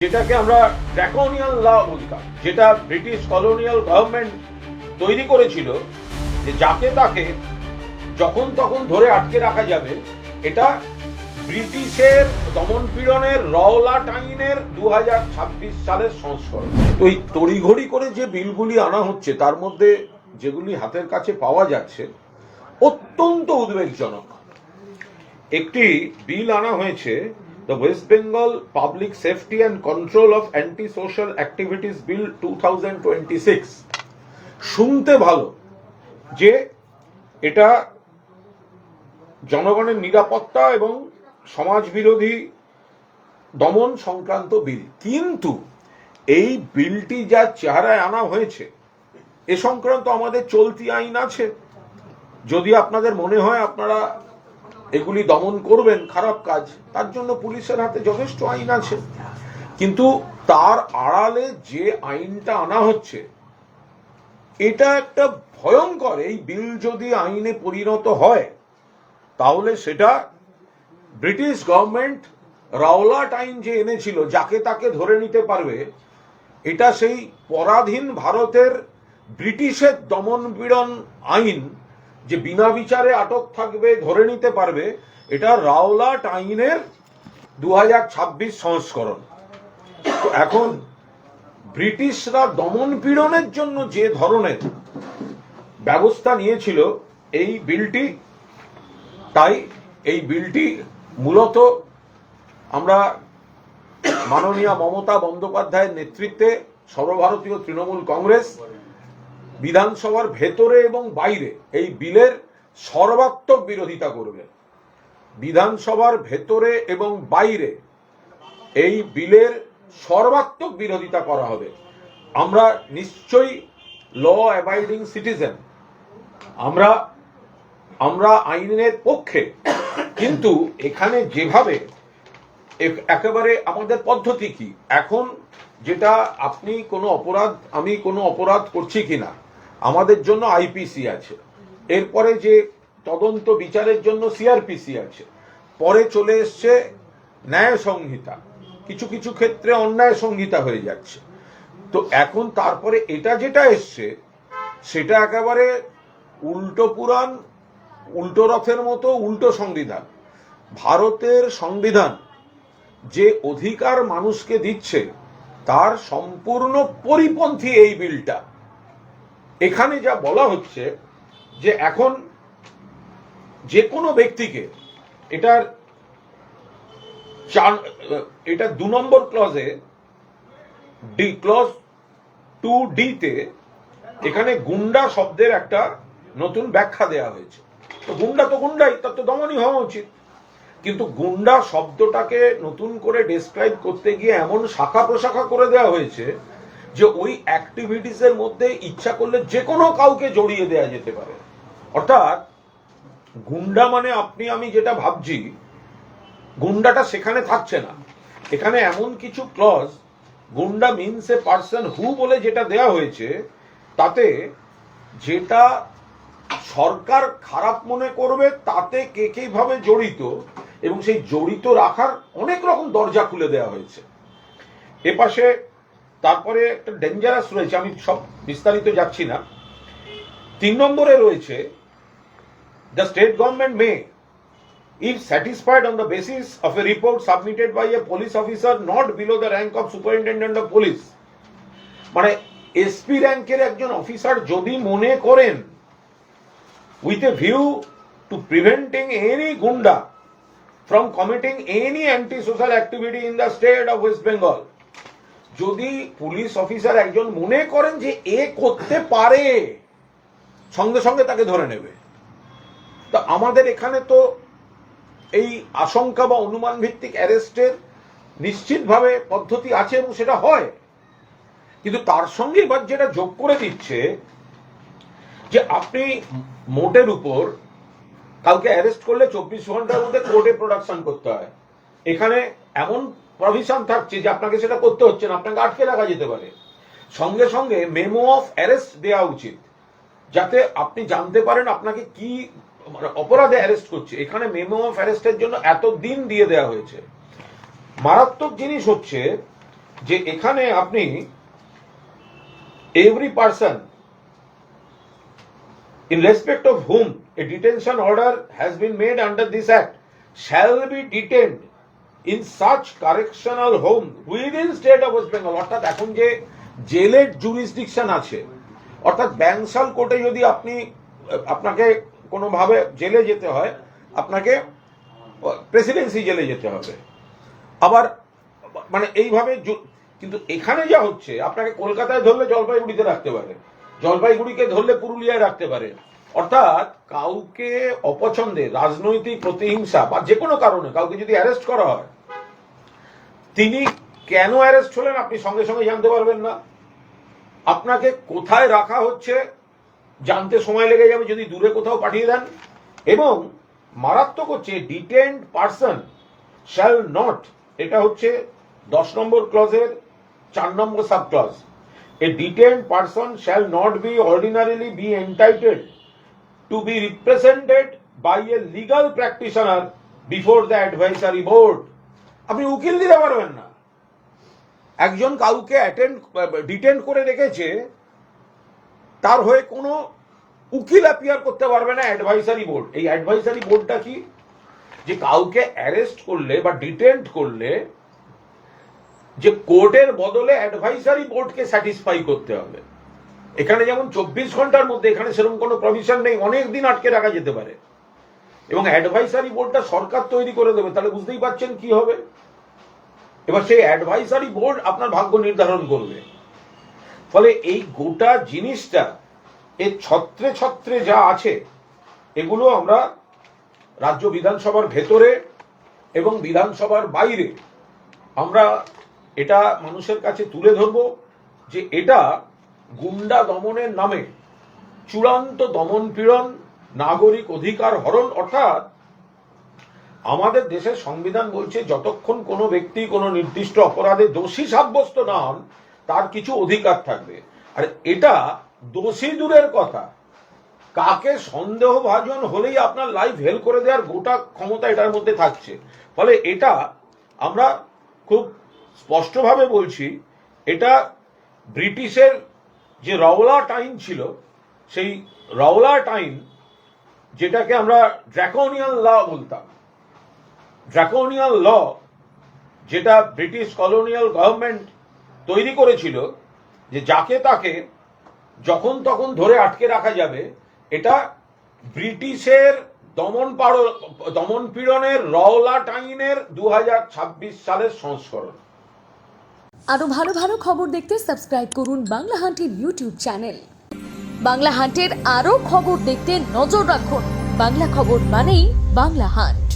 যেটাকে আমরা ড্রাকোনিয়ান ল বলতাম, যেটা ব্রিটিশ কলোনিয়াল গভর্নমেন্ট তৈরি করেছিল, যে যাকে তাকে যখন তখন ধরে আটকে রাখা যাবে। এটা ব্রিটিশের দমন পীড়নের রওলাট আইনের 2026 সালের সংস্করণ। তো এই তড়িঘড়ি করে যে বিলগুলি আনা হচ্ছে, তার মধ্যে যেগুলি হাতের কাছে পাওয়া যাচ্ছে অত্যন্ত উদ্বেগজনক। একটি বিল আনা হয়েছে, the West Bengal public safety and control of anti social activities bill 2026। শুনতে ভালো যে এটা জনগণের নিরাপত্তা এবং সমাজ বিরোধী দমন সংক্রান্ত বিল, কিন্তু এই বিলটি যা চেহারায় আনা হয়েছে এ সংক্রান্ত আমাদের চলতি আইন আছে। যদি আপনাদের মনে হয় আপনারা এগুলি দমন করবেন খারাপ কাজ, তার জন্য পুলিশের হাতে যথেষ্ট আইন আছে, কিন্তু তার আড়ালে যে আইনটা আনা হচ্ছে এটা একটা ভয়ঙ্কর। এই বিল যদি আইনে পরিণত হয় তাহলে সেটা ব্রিটিশ গভর্নমেন্ট রাওলাট আইন যে এনেছিল, যাকে তাকে ধরে নিতে পারবে, এটা সেই পরাধীন ভারতের ব্রিটিশের দমন পীড়ন আইন, যে বিনা বিচারে আটক থাকবে, ধরে নিতে পারবে, এটা রাওলাট আইনের 2026 সংস্করণ। তো এখন ব্রিটিশরা দমন পীড়নের জন্য যে ধরনের ব্যবস্থা নিয়েছিল এই বিলটি, তাই এই বিলটি মূলত আমরা মাননীয় মমতা বন্দ্যোপাধ্যায়ের নেতৃত্বে সর্বভারতীয় তৃণমূল কংগ্রেস বিধানসভার ভেতরে এবং বাইরে এই বিলের সর্বাত্মক বিরোধিতা করবে। বিধানসভার ভেতরে এবং বাইরে এই বিলের সর্বাত্মক বিরোধিতা করা হবে। আমরা নিশ্চয়ই ল অ্যাবাইডিং সিটিজেন, আমরা আইনের পক্ষে, কিন্তু এখানে যেভাবে একেবারে আমাদের পদ্ধতি কি, এখন যেটা আপনি কোনো অপরাধ, আমি কোনো অপরাধ করছি কিনা, আমাদের জন্য আইপিসি আছে, এরপরে যে তদন্ত বিচারের জন্য সিআরপিসি আছে, পরে চলে এসছে ন্যায় সংহিতা, কিছু কিছু ক্ষেত্রে অন্যায় সংহিতা হয়ে যাচ্ছে। তো এখন তারপরে এটা যেটা এসছে সেটা একেবারে উল্টো পুরাণ, উল্টো রথের মতো উল্টো সংবিধান। ভারতের সংবিধান যে অধিকার মানুষকে দিচ্ছে তার সম্পূর্ণ পরিপন্থী এই বিলটা। এখানে যা বলা হচ্ছে যে এখন যে কোনো ব্যক্তিকে, এটা 2 নম্বর ক্লজে, ক্লজ 2D তে এখানে গুন্ডা শব্দের একটা নতুন ব্যাখ্যা দেয়া হয়েছে। তো গুন্ডা তো গুন্ডাই, তার তো দমনই হওয়া উচিত, কিন্তু গুন্ডা শব্দটাকে নতুন করে ডেসক্রাইব করতে গিয়ে এমন শাখা প্রশাখা করে দেওয়া হয়েছে যে ওই অ্যাক্টিভিটিসের মধ্যে ইচ্ছা করলে যে কোনো কাউকে জড়িয়ে দেয়া যেতে পারে। অর্থাৎ গুন্ডা মানে আপনি আমি যেটা ভাবছি, গুন্ডাটা সেখানে থাকছে না। এখানে এমন কিছু ক্লজ, গুন্ডা মিনস এ পার্সন হু বলে যেটা দেয়া হয়েছে, তাতে যেটা সরকার খারাপ মনে করবে তাতে কে কিভাবে জড়িত, এবং সেই জড়িত রাখার অনেক রকম দরজা খুলে দেওয়া হয়েছে। এপাশে তারপরে একটা ডেঞ্জারাস রয়েছে, আমি সব বিস্তারিত যাচ্ছি না। 3 নম্বরে রয়েছে, the state government may, if satisfied on the basis of a report submitted by a police officer not below the rank of superintendent of police, মানে এসপি র্যাঙ্কের একজন অফিসার যদি মনে করেন, with a view to preventing any gunda from committing any anti-social activity in the state of West Bengal, যদি police officer একজন মনে করেন যে এ করতে পারে, সঙ্গে সঙ্গে তাকে ধরে নেবে। তো আমাদের এখানে তো এই আশঙ্কা বা অনুমান ভিত্তিক অ্যারেস্টের নিশ্চিতভাবে পদ্ধতি আছে এবং সেটা হয়, কিন্তু তার সঙ্গে এবার যেটা যোগ করে দিচ্ছে যে আপনি মোটের উপর কাউকে অ্যারেস্ট করলে 24 ঘন্টার মধ্যে কোর্টে প্রোডাকশন করতে হয়। এখানে এমন প্রভিশন থাকছে যে আপনাকে সেটা করতে হচ্ছে না, আপনাকে আটকে রাখা যেতে পারে। সঙ্গে সঙ্গে মেমো অফ অ্যারেস্ট দেওয়া উচিত, যাতে আপনি জানতে পারেন আপনাকে কি অপরাধে অ্যারেস্ট করছে। এখানে মেমো অফ অ্যারেস্টের জন্য এত দিন দিয়ে দেওয়া হয়েছে। মারাত্মক জিনিস হচ্ছে যে এখানে আপনি every person in respect of whom a detention order has been made under this act shall be detained in such correctional home within state of West Bengal। অর্থাৎ এখন যে জেলের জুরিসডিকশন আছে, অর্থাৎ ব্যাংশাল কোর্টে যদি আপনাকে কোনোভাবে জেলে যেতে হয়, আপনাকে প্রেসিডেন্সি জেলে যেতে হবে, আবার মানে এইভাবে। কিন্তু এখানে যা হচ্ছে, আপনাকে কলকাতায় ধরলে জলপাইগুড়িতে রাখতে পারে, জলপাইগুড়িকে ধরলে পুরুলিয়ায় রাখতে পারে। অর্থাৎ কাউকে অপছন্দে, রাজনৈতিক প্রতিহিংসা বা যে কোনো কারণে কাউকে যদি অ্যারেস্ট করা হয়, তিনি কেন অ্যারেস্ট হলেন আপনি সঙ্গে সঙ্গে জানতে পারবেন না। আপনাকে কোথায় রাখা হচ্ছে জানতে সময় লেগে যাবে যদি দূরে কোথাও পাঠিয়ে দেন। এবং মারাত্মক হচ্ছে ডিটেইনড পারসন শ্যাল নট, এটা হচ্ছে 10 নম্বর ক্লজের 4 number sub clause. A detained person shall not be ordinarily be entitled to be represented by a legal practitioner before the advisory board. আপনি উকিল দিতে পারবেন না। একজন কাউকে ডিটেন করে রেখেছে, তার হয়ে কোনো উকিল অ্যাপিয়ার করতে পারবে না অ্যাডভাইসারি বোর্ড। এই অ্যাডভাইসারি বোর্ডটা কি? যে কাউকে অ্যারেস্ট করলে বা ডিটেন্ট করলে যে কোর্টের বদলে অ্যাডভাইসারি বোর্ডকে স্যাটিসফাই করতে হবে। এখানে যেমন 24 ঘন্টার মধ্যে, এখানে সেরকম কোনো প্রভিশন নেই, অনেক দিন আটকে রাখা যেতে পারে। এবং অ্যাডভাইসারি বোর্ডটা সরকার তৈরি করে দেবে, তাহলে বুঝতেই পারছেন কি হবে। এবার সেই অ্যাডভাইসারি বোর্ড আপনার ভাগ্য নির্ধারণ করবে। ফলে এই গোটা জিনিসটা এর ছত্রে ছত্রে যা আছে, এগুলো আমরা রাজ্য বিধানসভার ভেতরে এবং বিধানসভার বাইরে আমরা এটা মানুষের কাছে তুলে ধরব যে এটা গুন্ডা দমনের নামে চূড়ান্ত দমন পীড়ন, নাগরিক অধিকার হরণ। অর্থাৎ আমাদের দেশের সংবিধান বলছে যতক্ষণ কোনো ব্যক্তি কোনো নির্দিষ্ট অপরাধে দোষী সাব্যস্ত না হন, তার কিছু অধিকার থাকবে। আর এটা দোষী দূরের কথা, কাকে সন্দেহভাজন হলেই আপনার লাইফ হেল করে দেওয়ার গোটা ক্ষমতা এটার মধ্যে থাকছে। ফলে এটা আমরা খুব স্পষ্টভাবে বলছি, এটা ব্রিটিশের যে রাওলাট আইন ছিল, সেই রাওলাট আইন, যেটাকে আমরা ড্রাকোনিয়ান ল বলতাম, ড্রাকোনিয়ান ল যেটা ব্রিটিশ কলোনিয়াল গভর্নমেন্ট তৈরি করেছিল, যে যাকে তাকে যখন তখন ধরে আটকে রাখা যাবে, এটা ব্রিটিশের দমন পীড়নের রাওলাট আইনের 2026 সালের সংস্করণ। আরো ভালো ভালো খবর দেখতে সাবস্ক্রাইব করুন বাংলা হান্টের ইউটিউব চ্যানেল। বাংলা হান্টের আরো খবর দেখতে নজর রাখুন। বাংলা খবর মানেই বাংলা হান্ট।